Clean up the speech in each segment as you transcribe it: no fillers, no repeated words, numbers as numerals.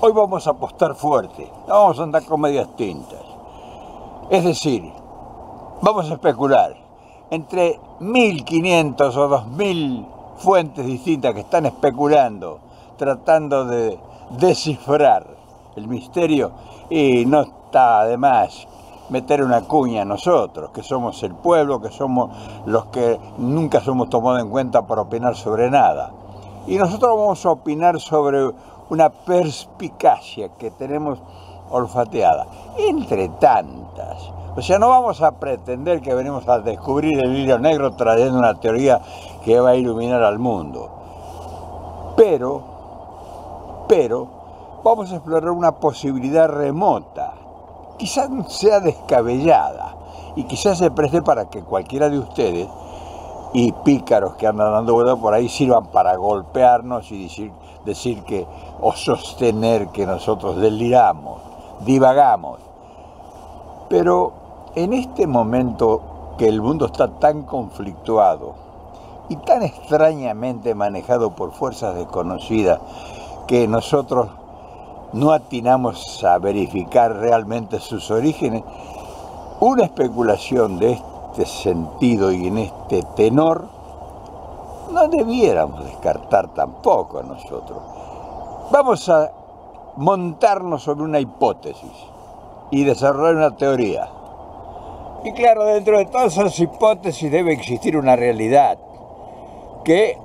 Hoy vamos a apostar fuerte, no vamos a andar con medias tintas. Es decir, vamos a especular entre 1.500 o 2.000 fuentes distintas que están especulando, tratando de descifrar el misterio, y no está de más meter una cuña a nosotros, que somos el pueblo, que somos los que nunca somos tomados en cuenta para opinar sobre nada. Y nosotros vamos a opinar sobre una perspicacia que tenemos olfateada, entre tantas. O sea, no vamos a pretender que venimos a descubrir el hilo negro trayendo una teoría que va a iluminar al mundo. Pero, vamos a explorar una posibilidad remota, quizás sea descabellada, y quizás se preste para que cualquiera de ustedes y pícaros que andan dando vueltas por ahí sirvan para golpearnos y decir que, o sostener que nosotros deliramos, divagamos. Pero en este momento que el mundo está tan conflictuado y tan extrañamente manejado por fuerzas desconocidas que nosotros no atinamos a verificar realmente sus orígenes, una especulación de este sentido y en este tenor no debiéramos descartar tampoco a nosotros. Vamos a montarnos sobre una hipótesis y desarrollar una teoría. Y claro, dentro de todas esas hipótesis debe existir una realidad que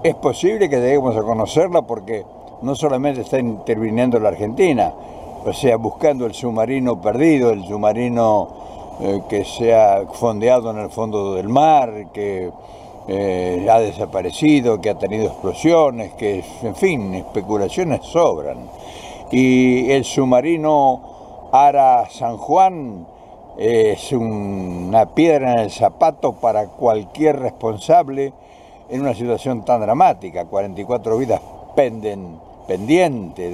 es posible que lleguemos a conocerla, porque no solamente está interviniendo la Argentina, o sea, buscando el submarino perdido, el submarino que se ha fondeado en el fondo del mar, que ha desaparecido, que ha tenido explosiones, que, en fin, especulaciones sobran. Y el submarino Ara San Juan es una piedra en el zapato para cualquier responsable en una situación tan dramática. 44 vidas pendiente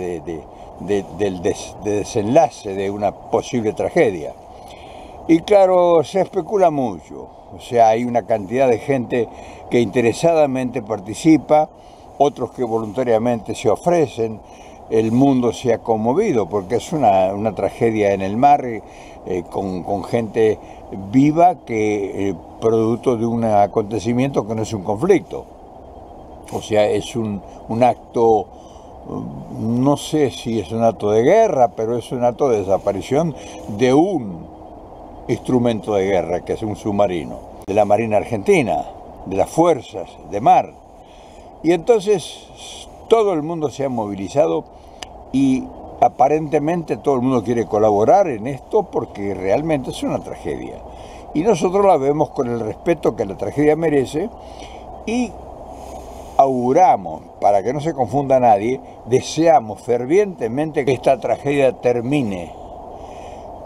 del desenlace de una posible tragedia. Y claro, se especula mucho, o sea, hay una cantidad de gente que interesadamente participa, otros que voluntariamente se ofrecen. El mundo se ha conmovido porque es una tragedia en el mar, con gente viva, que producto de un acontecimiento que no es un conflicto. O sea, es un acto, no sé si es un acto de guerra, pero es un acto de desaparición de un instrumento de guerra, que es un submarino, de la Marina Argentina, de las fuerzas de mar. Y entonces todo el mundo se ha movilizado y aparentemente todo el mundo quiere colaborar en esto, porque realmente es una tragedia. Y nosotros la vemos con el respeto que la tragedia merece, y auguramos, para que no se confunda nadie, deseamos fervientemente que esta tragedia termine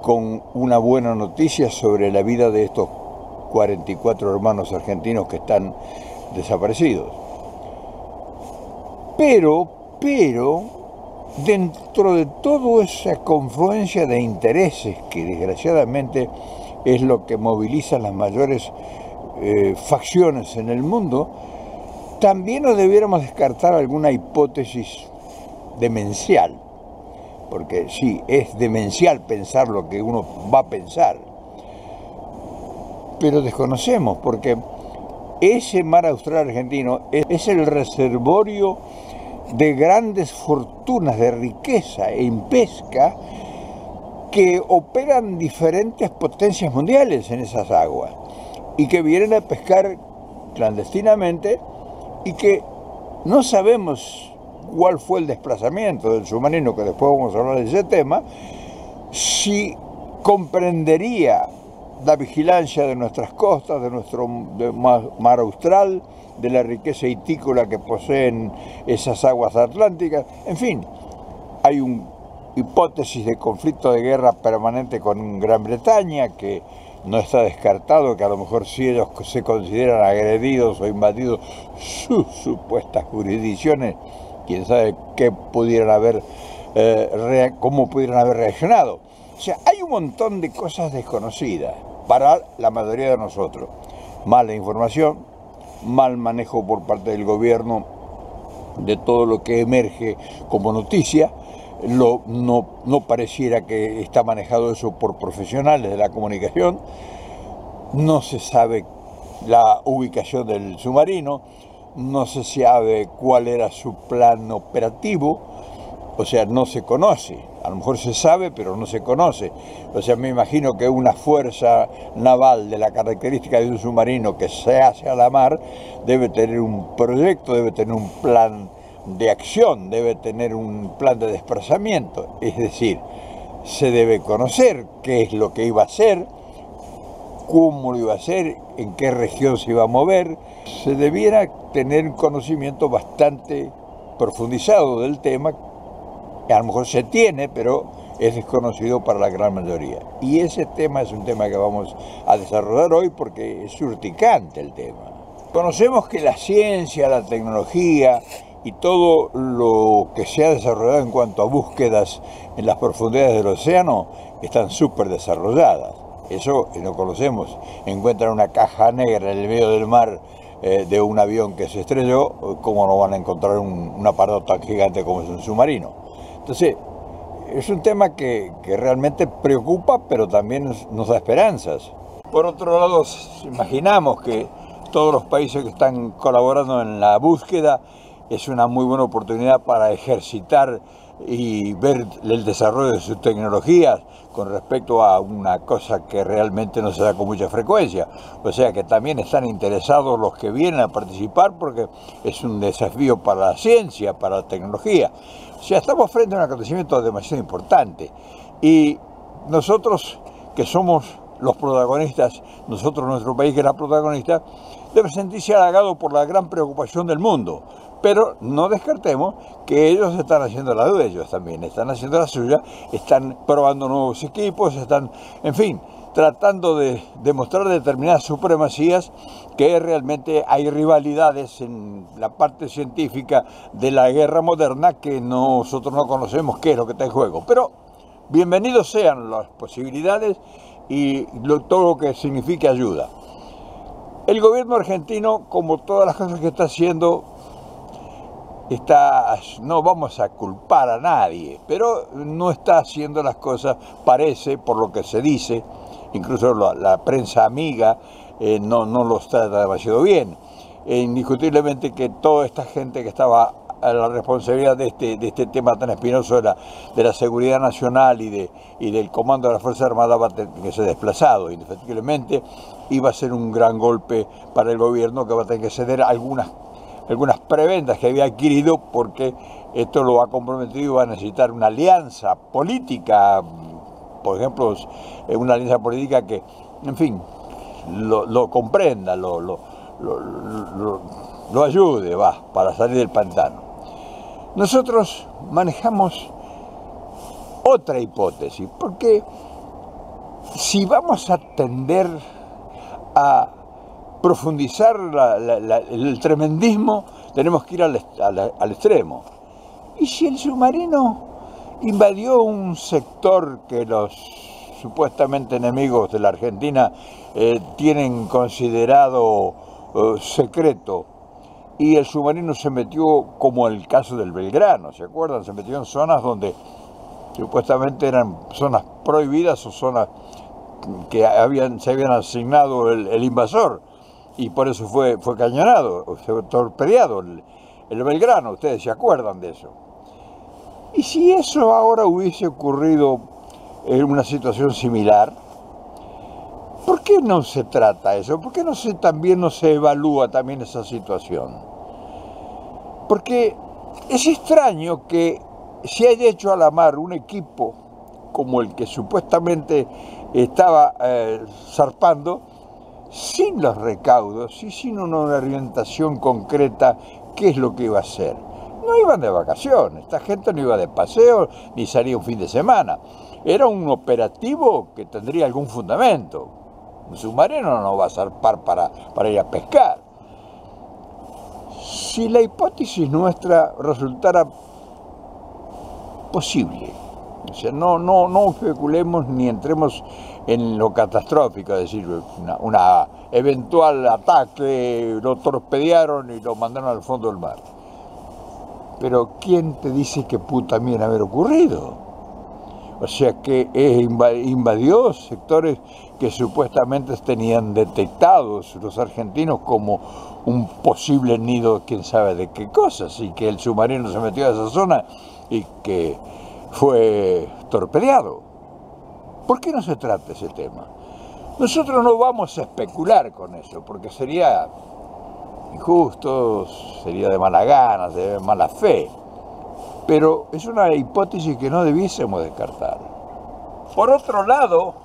con una buena noticia sobre la vida de estos 44 hermanos argentinos que están desaparecidos. Pero, dentro de toda esa confluencia de intereses que desgraciadamente es lo que moviliza las mayores facciones en el mundo, también nos debiéramos descartar alguna hipótesis demencial, porque sí, es demencial pensar lo que uno va a pensar, pero desconocemos, porque ese mar austral argentino es el reservorio de grandes fortunas de riqueza en pesca que operan diferentes potencias mundiales en esas aguas y que vienen a pescar clandestinamente, y que no sabemos cuál fue el desplazamiento del submarino, que después vamos a hablar de ese tema, si comprendería la vigilancia de nuestras costas, de nuestro mar austral, de la riqueza hitícola que poseen esas aguas atlánticas. En fin, hay una hipótesis de conflicto de guerra permanente con Gran Bretaña, que no está descartado que a lo mejor, si ellos se consideran agredidos o invadidos sus supuestas jurisdicciones, quién sabe qué pudieran haber, cómo pudieran haber reaccionado. O sea, hay un montón de cosas desconocidas para la mayoría de nosotros. Mala información, mal manejo por parte del gobierno de todo lo que emerge como noticia, no pareciera que está manejado eso por profesionales de la comunicación. No se sabe la ubicación del submarino, no se sabe cuál era su plan operativo, o sea, no se conoce. A lo mejor se sabe, pero no se conoce. O sea, me imagino que una fuerza naval de la característica de un submarino que se hace a la mar debe tener un proyecto, debe tener un plan de acción, debe tener un plan de desplazamiento. Es decir, se debe conocer qué es lo que iba a hacer, cómo lo iba a hacer, en qué región se iba a mover. Se debiera tener un conocimiento bastante profundizado del tema, que a lo mejor se tiene, pero es desconocido para la gran mayoría. Y ese tema es un tema que vamos a desarrollar hoy porque es urticante el tema. Conocemos que la ciencia, la tecnología y todo lo que se ha desarrollado en cuanto a búsquedas en las profundidades del océano están súper desarrolladas. Eso lo conocemos. Encuentran una caja negra en el medio del mar de un avión que se estrelló, ¿cómo no van a encontrar un aparato tan gigante como es un submarino? Entonces, es un tema que realmente preocupa, pero también nos da esperanzas. Por otro lado, imaginamos que todos los países que están colaborando en la búsqueda es una muy buena oportunidad para ejercitar y ver el desarrollo de sus tecnologías con respecto a una cosa que realmente no se da con mucha frecuencia. O sea que también están interesados los que vienen a participar porque es un desafío para la ciencia, para la tecnología. O sea, estamos frente a un acontecimiento demasiado importante y nosotros que somos los protagonistas, nuestro país que era protagonista, debe sentirse halagado por la gran preocupación del mundo. Pero no descartemos que ellos están haciendo la de ellos también, están haciendo la suya, están probando nuevos equipos, están, en fin, tratando de demostrar determinadas supremacías, que realmente hay rivalidades en la parte científica de la guerra moderna que nosotros no conocemos qué es lo que está en juego. Pero bienvenidos sean las posibilidades y todo lo que signifique ayuda. El gobierno argentino, como todas las cosas que está haciendo, no vamos a culpar a nadie, pero no está haciendo las cosas, parece, por lo que se dice, incluso la prensa amiga no los trata demasiado bien. Indiscutiblemente que toda esta gente que estaba a la responsabilidad de este tema tan espinoso de la seguridad nacional y del comando de la Fuerza Armada va a tener que ser desplazado. Indefectiblemente iba a ser un gran golpe para el gobierno, que va a tener que ceder algunas prebendas que había adquirido, porque esto lo ha comprometido y va a necesitar una alianza política, por ejemplo, una alianza política que, en fin, lo comprenda, lo ayude, para salir del pantano. Nosotros manejamos otra hipótesis, porque si vamos a tender a profundizar el tremendismo, tenemos que ir al extremo. ¿Y si el submarino invadió un sector que los supuestamente enemigos de la Argentina tienen considerado secreto, y el submarino se metió, como el caso del Belgrano, ¿se acuerdan? Se metió en zonas donde supuestamente eran zonas prohibidas o zonas que se habían asignado el invasor, y por eso fue cañonado, fue torpedeado el Belgrano. Ustedes se acuerdan de eso. Y si eso ahora hubiese ocurrido en una situación similar, ¿por qué no se trata eso? ¿Por qué también no se evalúa también esa situación? Porque es extraño que se haya hecho a la mar un equipo como el que supuestamente estaba zarpando, sin los recaudos y sin una orientación concreta, qué es lo que iba a hacer. No iban de vacaciones, esta gente no iba de paseo ni salía un fin de semana. Era un operativo que tendría algún fundamento. Un submarino no va a zarpar para ir a pescar. Si la hipótesis nuestra resultara posible, o sea, no especulemos ni entremos en lo catastrófico, es decir, una eventual ataque, lo torpedearon y lo mandaron al fondo del mar. pero ¿quién te dice que pudo también haber ocurrido? O sea que invadió sectores que supuestamente tenían detectados los argentinos como un posible nido, quién sabe de qué cosas, y que el submarino se metió a esa zona y que fue torpedeado. ¿Por qué no se trata ese tema? Nosotros no vamos a especular con eso, porque sería injusto, sería de mala gana, de mala fe. Pero es una hipótesis que no debiésemos descartar. Por otro lado,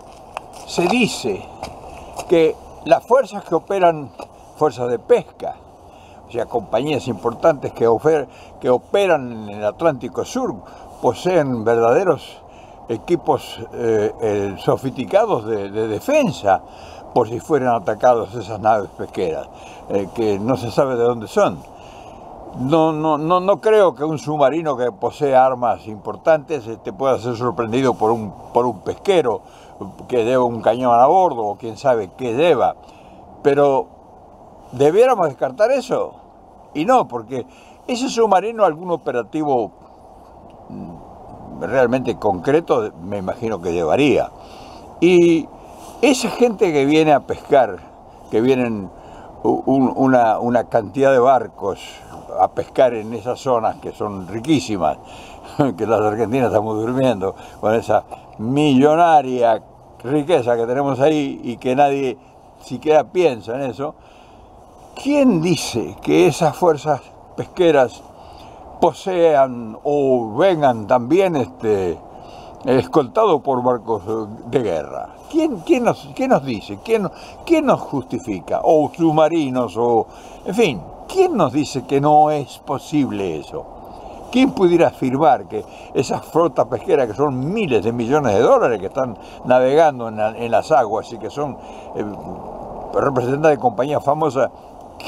se dice que las fuerzas que operan, fuerzas de pesca, o sea, compañías importantes que operan en el Atlántico Sur, poseen verdaderos equipos sofisticados de defensa por si fueran atacados esas naves pesqueras, que no se sabe de dónde son. No creo que un submarino que posee armas importantes pueda ser sorprendido por un pesquero que lleva un cañón a bordo o quién sabe qué lleva. Pero ¿debiéramos descartar eso? Y no, porque ese submarino, algún operativo realmente concreto, me imagino que llevaría. Y esa gente que viene a pescar, que vienen una cantidad de barcos a pescar en esas zonas que son riquísimas, que las argentinas estamos durmiendo con esa millonaria riqueza que tenemos ahí y que nadie siquiera piensa en eso. ¿Quién dice que esas fuerzas pesqueras posean o vengan también escoltados por barcos de guerra? ¿Quién nos dice? ¿Quién nos justifica? O submarinos, o en fin, ¿quién nos dice que no es posible eso? ¿Quién pudiera afirmar que esas flotas pesqueras, que son miles de millones de dólares que están navegando en las aguas y que son representantes de compañías famosas,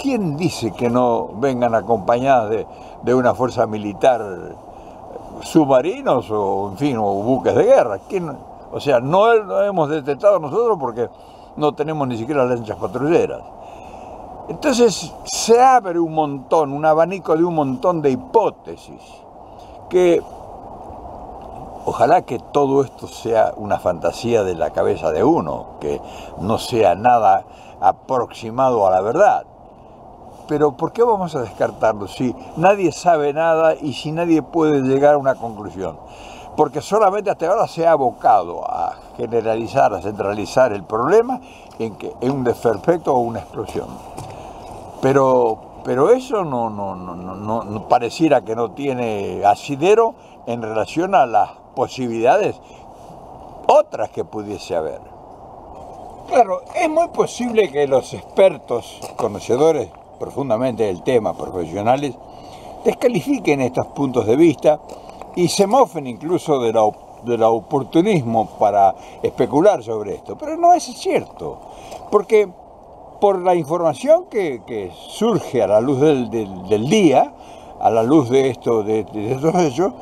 quién dice que no vengan acompañadas de una fuerza militar, submarinos o, en fin, o buques de guerra? O sea, no lo hemos detectado nosotros porque no tenemos ni siquiera lanchas patrulleras. Entonces se abre un abanico de un montón de hipótesis, que ojalá que todo esto sea una fantasía de la cabeza de uno, que no sea nada aproximado a la verdad. Pero ¿por qué vamos a descartarlo si nadie sabe nada y si nadie puede llegar a una conclusión? Porque solamente hasta ahora se ha abocado a generalizar, a centralizar el problema en un desperfecto o una explosión. Pero eso no pareciera que no tiene asidero en relación a las posibilidades otras que pudiese haber. Claro, es muy posible que los expertos, conocedores profundamente del tema, profesionales, descalifiquen estos puntos de vista y se mofen incluso del oportunismo para especular sobre esto. Pero no es cierto, porque por la información que surge a la luz del día, a la luz de estos hechos,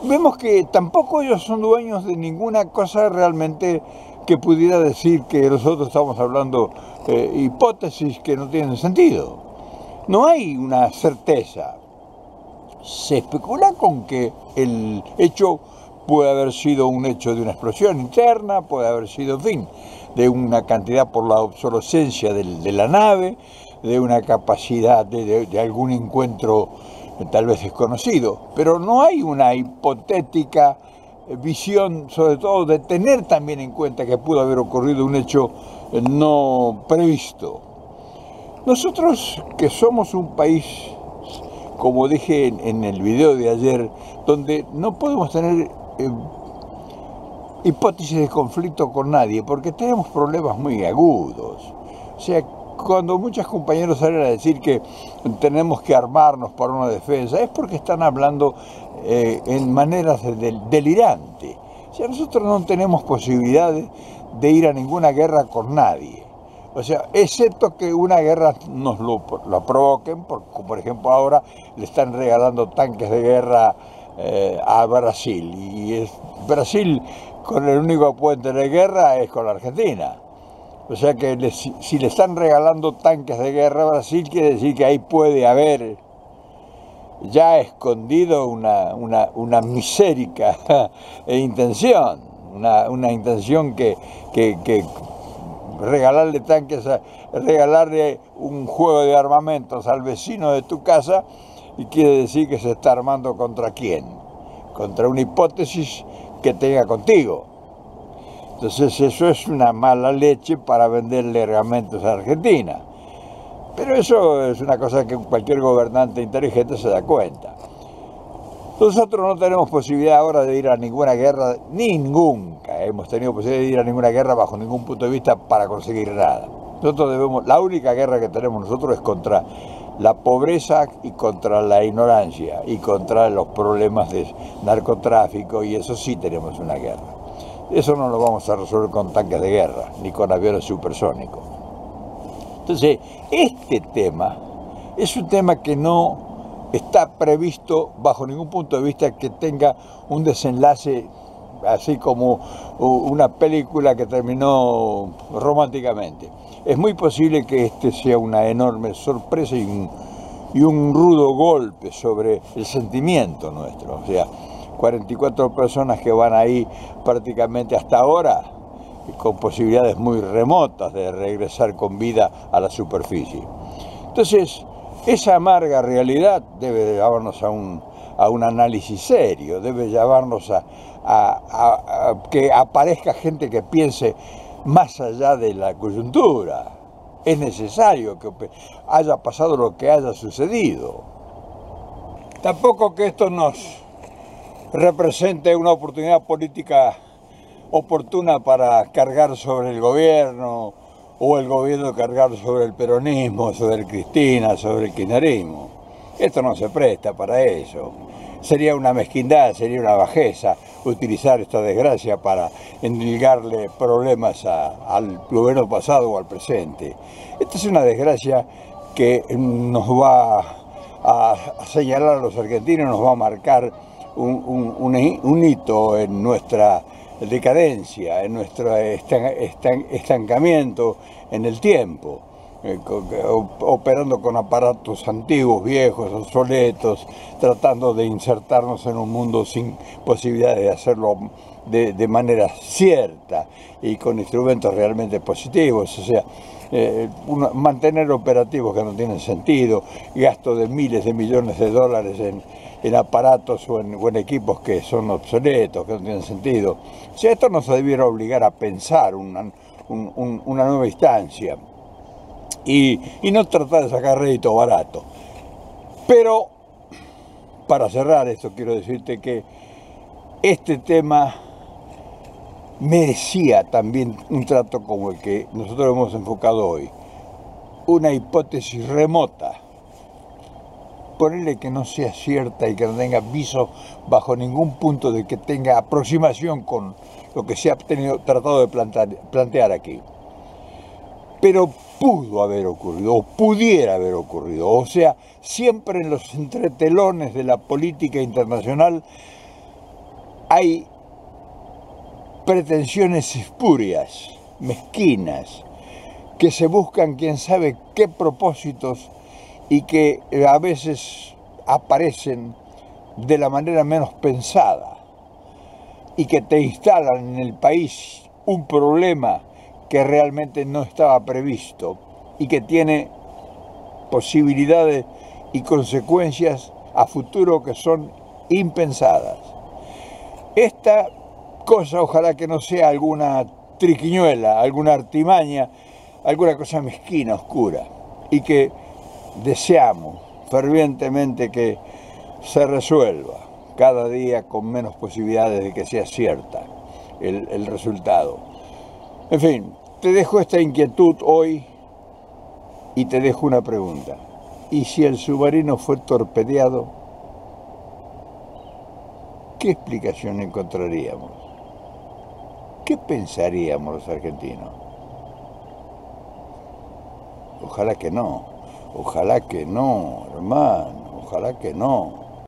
vemos que tampoco ellos son dueños de ninguna cosa realmente que pudiera decir que nosotros estamos hablando hipótesis que no tienen sentido. No hay una certeza. Se especula con que el hecho puede haber sido un hecho de una explosión interna, puede haber sido, en fin, de una cantidad por la obsolescencia de la nave, de una capacidad de algún encuentro tal vez desconocido, pero no hay una hipotética visión, sobre todo de tener también en cuenta que pudo haber ocurrido un hecho no previsto. Nosotros, que somos un país, como dije en el video de ayer, donde no podemos tener hipótesis de conflicto con nadie, porque tenemos problemas muy agudos. O sea, cuando muchos compañeros salen a decir que tenemos que armarnos para una defensa, es porque están hablando en maneras delirantes. O sea, nosotros no tenemos posibilidades de ir a ninguna guerra con nadie. O sea, excepto que una guerra nos lo provoquen, por ejemplo ahora le están regalando tanques de guerra a Brasil, y Brasil con el único puente de guerra es con la Argentina. O sea que si le están regalando tanques de guerra a Brasil, quiere decir que ahí puede haber ya ha escondido una misérica intención, una intención que regalarle tanques, regalarle un juego de armamentos al vecino de tu casa, y quiere decir que se está armando ¿contra quién? Contra una hipótesis que tenga contigo. Entonces eso es una mala leche para venderle armamentos a Argentina. Pero eso es una cosa que cualquier gobernante inteligente se da cuenta. Nosotros no tenemos posibilidad ahora de ir a ninguna guerra, ni nunca hemos tenido posibilidad de ir a ninguna guerra bajo ningún punto de vista para conseguir nada. La única guerra que tenemos nosotros es contra la pobreza y contra la ignorancia y contra los problemas de narcotráfico, y eso sí tenemos una guerra. Eso no lo vamos a resolver con tanques de guerra, ni con aviones supersónicos. Entonces, este tema es un tema que no está previsto bajo ningún punto de vista que tenga un desenlace así como una película que terminó románticamente. Es muy posible que este sea una enorme sorpresa y un rudo golpe sobre el sentimiento nuestro. O sea, 44 personas que van ahí prácticamente hasta ahora, con posibilidades muy remotas de regresar con vida a la superficie. Entonces, esa amarga realidad debe llevarnos a un análisis serio, debe llevarnos a que aparezca gente que piense más allá de la coyuntura. Es necesario que haya pasado lo que haya sucedido. Tampoco que esto nos represente una oportunidad política oportuna para cargar sobre el gobierno, o el gobierno cargar sobre el peronismo, sobre el Cristina, sobre el kirchnerismo. Esto no se presta para eso. Sería una mezquindad, sería una bajeza utilizar esta desgracia para endilgarle problemas al gobierno pasado o al presente. Esta es una desgracia que nos va a señalar a los argentinos, nos va a marcar un hito en nuestra decadencia, en nuestro estancamiento en el tiempo, operando con aparatos antiguos, viejos, obsoletos, tratando de insertarnos en un mundo sin posibilidades de hacerlo de manera cierta y con instrumentos realmente positivos. O sea, mantener operativos que no tienen sentido, gasto de miles de millones de dólares en aparatos o en equipos que son obsoletos, que no tienen sentido. O sea, esto nos debiera obligar a pensar una nueva instancia y no tratar de sacar rédito barato. Pero, para cerrar esto, quiero decirte que este tema merecía también un trato como el que nosotros hemos enfocado hoy. Una hipótesis remota, ponerle que no sea cierta y que no tenga viso bajo ningún punto de que tenga aproximación con lo que se ha tratado de plantear aquí. Pero pudo haber ocurrido, o pudiera haber ocurrido. O sea, siempre en los entretelones de la política internacional hay pretensiones espurias, mezquinas, que se buscan quién sabe qué propósitos y que a veces aparecen de la manera menos pensada y que te instalan en el país un problema que realmente no estaba previsto y que tiene posibilidades y consecuencias a futuro que son impensadas. Esta cosa ojalá que no sea alguna triquiñuela, alguna artimaña, alguna cosa mezquina, oscura, y que deseamos fervientemente que se resuelva cada día con menos posibilidades de que sea cierta el resultado. En fin, te dejo esta inquietud hoy y te dejo una pregunta. ¿Y si el submarino fue torpedeado? ¿Qué explicación encontraríamos? ¿Qué pensaríamos los argentinos? Ojalá que no, hermano, ojalá que no.